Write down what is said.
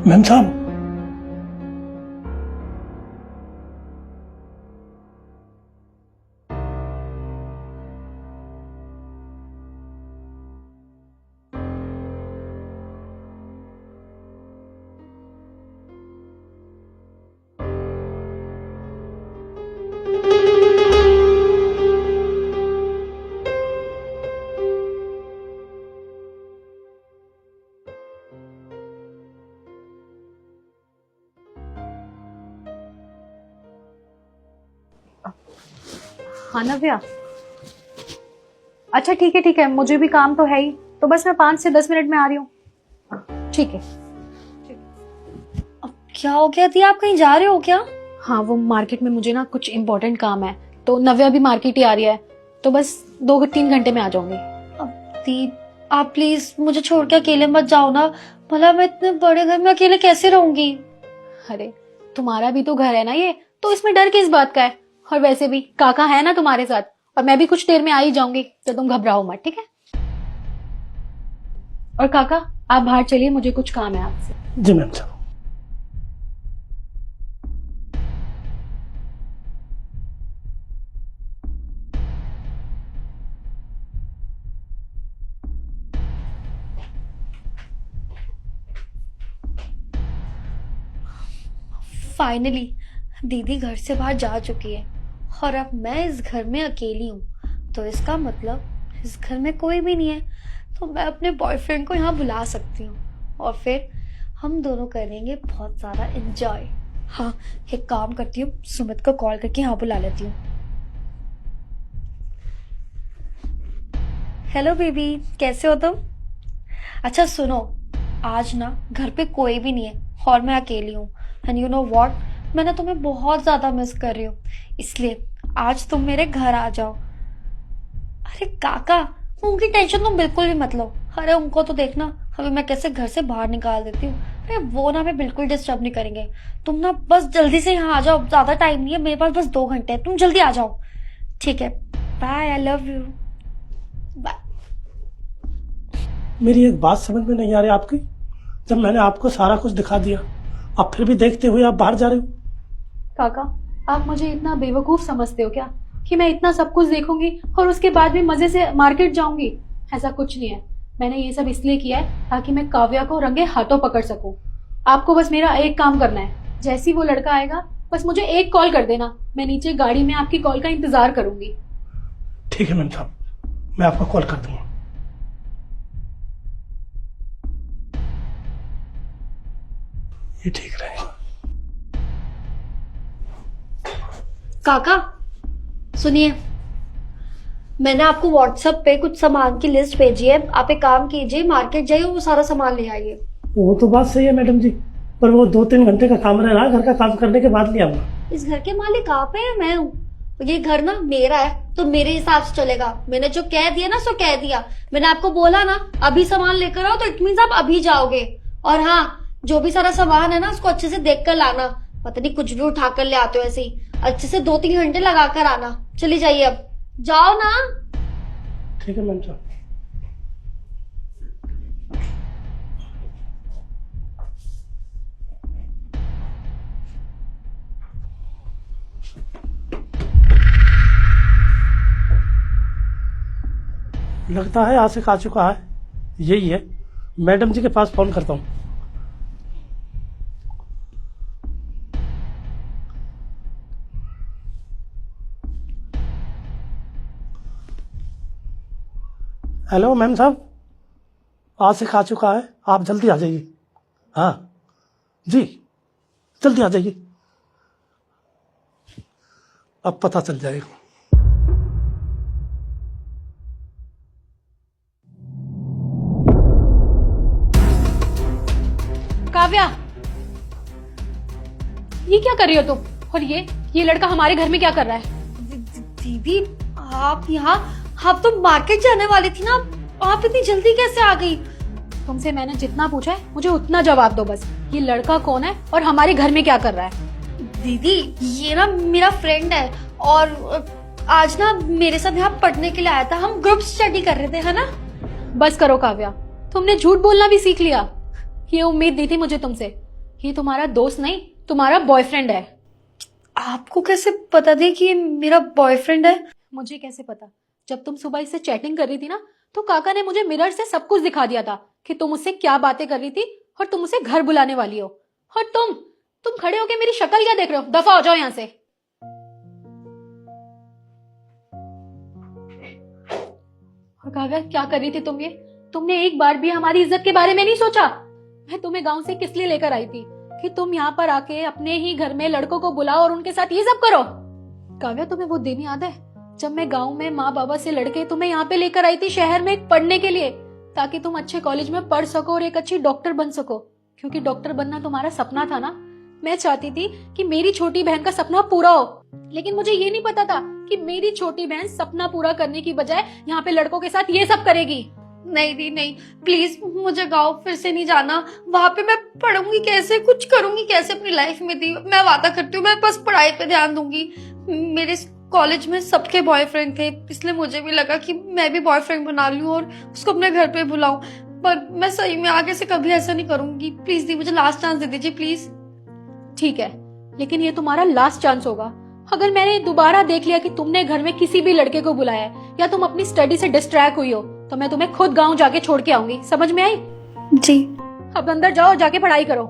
Ma'am साहब, हाँ नव्या, अच्छा ठीक है, मुझे भी काम तो है ही, तो बस मैं 5 से 10 मिनट में आ रही हूँ। ठीक है। अब क्या हो गया दी, आप कहीं जा रहे हो क्या? हाँ, वो मार्केट में मुझे ना कुछ इम्पोर्टेंट काम है, तो नव्या भी मार्केट ही आ रही है, तो बस 2-3 घंटे में आ जाऊंगी। अब दी, आप प्लीज मुझे छोड़ के अकेले मत जाओ ना। भला मैं इतने बड़े घर में अकेले कैसे रहूंगी? अरे तुम्हारा भी तो घर है ना ये, तो इसमें डर किस बात का है? और वैसे भी काका है ना तुम्हारे साथ, और मैं भी कुछ देर में आ ही जाऊंगी, तो तुम घबराओ मत, ठीक है? और काका आप बाहर चलिए, मुझे कुछ काम है आपसे। जी मैम साहब। फाइनली दीदी घर से बाहर जा चुकी है और अब मैं इस घर में अकेली हूँ, तो इसका मतलब इस घर में कोई भी नहीं है, तो मैं अपने बॉयफ्रेंड को यहाँ बुला सकती हूँ और फिर हम दोनों करेंगे बहुत सारा एंजॉय। हाँ, एक काम करती हूँ, सुमित को कॉल करके यहाँ बुला लेती हूँ। हेलो बेबी, कैसे हो तुम? अच्छा सुनो, आज ना घर पे कोई भी नहीं है और मैं अकेली हूँ, एंड यू नो व्हाट, मैं ना तुम्हें बहुत ज्यादा मिस कर रही हूँ, इसलिए आज तुम मेरे घर आ जाओ। अरे काका, उनकी टेंशन तुम बिल्कुल भी मत लो। अरे उनको तो देखना अभी मैं कैसे घर से बाहर निकाल देती हूँ। अरे वो ना हमें बिल्कुल डिस्टर्ब नहीं करेंगे। तुम ना बस जल्दी से यहाँ आ जाओ, ज्यादा टाइम नहीं है मेरे पास, बस 2 घंटे है, तुम जल्दी आ जाओ। ठीक है, bye, I love you, bye. मेरी एक बात समझ में नहीं आ रही आपकी, जब मैंने आपको सारा कुछ दिखा दिया, अब फिर भी देखते हुए आप बाहर जा रहे हो। काका आप मुझे इतना बेवकूफ समझते हो क्या कि मैं इतना सब कुछ देखूंगी और उसके बाद भी मजे से मार्केट जाऊंगी? ऐसा कुछ नहीं है, मैंने ये सब इसलिए किया है ताकि मैं काव्या को रंगे हाथों पकड़ सकूं। आपको बस मेरा एक काम करना है, जैसे ही वो लड़का आएगा बस मुझे एक कॉल कर देना, मैं नीचे गाड़ी में आपकी कॉल का इंतजार करूंगी। ठीक है मैम साहब, मैं आपको कॉल कर दूंगा। ये ठीक रहेगा। काका सुनिए, मैंने आपको व्हाट्सएप पे कुछ सामान की लिस्ट भेजी है, आप एक काम कीजिए, मार्केट जाइए, वो सारा सामान ले आइए। वो तो बात सही है मैडम जी, पर वो 2-3 घंटे का काम रह रहा है, घर का काम करने के बाद ले आऊंगा। इस घर के मालिक आप हैं, मैं हूँ। ये घर ना मेरा है, तो मेरे हिसाब से चलेगा। मैंने जो कह दिया ना सो कह दिया। मैंने आपको बोला ना अभी सामान लेकर आओ, तो इट मीन्स आप अभी जाओगे। और हाँ, जो भी सारा सामान है ना उसको अच्छे से देख कर लाना, पता नहीं कुछ भी उठा कर ले आते हो ऐसे ही। अच्छे से 2-3 घंटे लगा कर आना। चली जाइए, अब जाओ ना। ठीक है मैम साहब। लगता है आशिक आ चुका है, यही है। मैडम जी के पास फोन करता हूँ। हेलो मैम साहब, आशिक आ चुका है, आप जल्दी आ जाइए। हाँ जी, जल्दी आ जाइए, अब पता चल जाएगा। काव्या, ये क्या कर रही हो तुम? और ये लड़का हमारे घर में क्या कर रहा है? दीदी आप यहाँ, आप तो मार्केट जाने वाली थी ना, आप इतनी जल्दी कैसे आ गई? तुमसे मैंने जितना पूछा है मुझे उतना जवाब दो बस। ये लड़का कौन है और हमारे घर में क्या कर रहा है? दीदी ये ना मेरा फ्रेंड है, और आज ना मेरे साथ यहाँ पढ़ने के लिए आया था, हम ग्रुप स्टडी कर रहे थे, है ना? बस करो काव्या, तुमने झूठ बोलना भी सीख लिया। ये उम्मीद दी थी मुझे तुमसे। ये तुम्हारा दोस्त नहीं, तुम्हारा बॉयफ्रेंड है। आपको कैसे पता थी कि ये मेरा बॉयफ्रेंड है? मुझे कैसे पता? जब तुम सुबह इससे चैटिंग कर रही थी ना, तो काका ने मुझे मिरर से सब कुछ दिखा दिया था कि तुम उससे क्या बातें कर रही थी और तुम उसे घर बुलाने वाली हो। और तुम खड़े होके मेरी शक्ल क्या देख रहे हो? दफा हो जाओ यहाँ से। और काव्या, क्या कर रही थी तुम ये? तुमने एक बार भी हमारी इज्जत के बारे में नहीं सोचा? मैं तुम्हें गांव से किस लिए लेकर आई थी कि तुम यहाँ पर आके अपने ही घर में लड़कों को बुलाओ और उनके साथ ये सब करो? काव्या, तुम्हें वो दिन याद है जब मैं गांव में माँ बाबा से लड़के तुम्हें यहाँ पे लेकर आई थी शहर में पढ़ने के लिए, ताकि तुम अच्छे कॉलेज में पढ़ सको और एक अच्छी डॉक्टर बन सको? क्योंकि डॉक्टर बनना तुम्हारा सपना था ना। मैं चाहती थी कि मेरी छोटी बहन का सपना पूरा हो, लेकिन मुझे ये नहीं पता था कि मेरी छोटी बहन सपना पूरा करने की बजाय यहाँ पे लड़कों के साथ ये सब करेगी। नहीं दी नहीं, प्लीज मुझे गाँव फिर से नहीं जाना। वहां पे मैं पढ़ूंगी कैसे, कुछ करूंगी कैसे अपनी लाइफ में? दी, मैं वादा करती हूँ मैं बस पढ़ाई पे ध्यान दूंगी। मेरे कॉलेज में सबके बॉयफ्रेंड थे, इसलिए मुझे भी लगा कि मैं भी बॉयफ्रेंड बना लूं और उसको अपने घर पे बुलाऊं। पर मैं सही में आगे से कभी ऐसा नहीं करूंगी। प्लीज दी, मुझे लास्ट चांस दे दीजिए प्लीज। ठीक है, लेकिन ये तुम्हारा लास्ट चांस होगा। अगर मैंने दोबारा देख लिया कि तुमने घर में किसी भी लड़के को बुलाया है या तुम अपनी स्टडी से डिस्ट्रैक्ट हुई हो, तो मैं तुम्हें खुद गाँव जाके छोड़ के आऊंगी। समझ में आई? जी। अब अंदर जाओ, जाके पढ़ाई करो।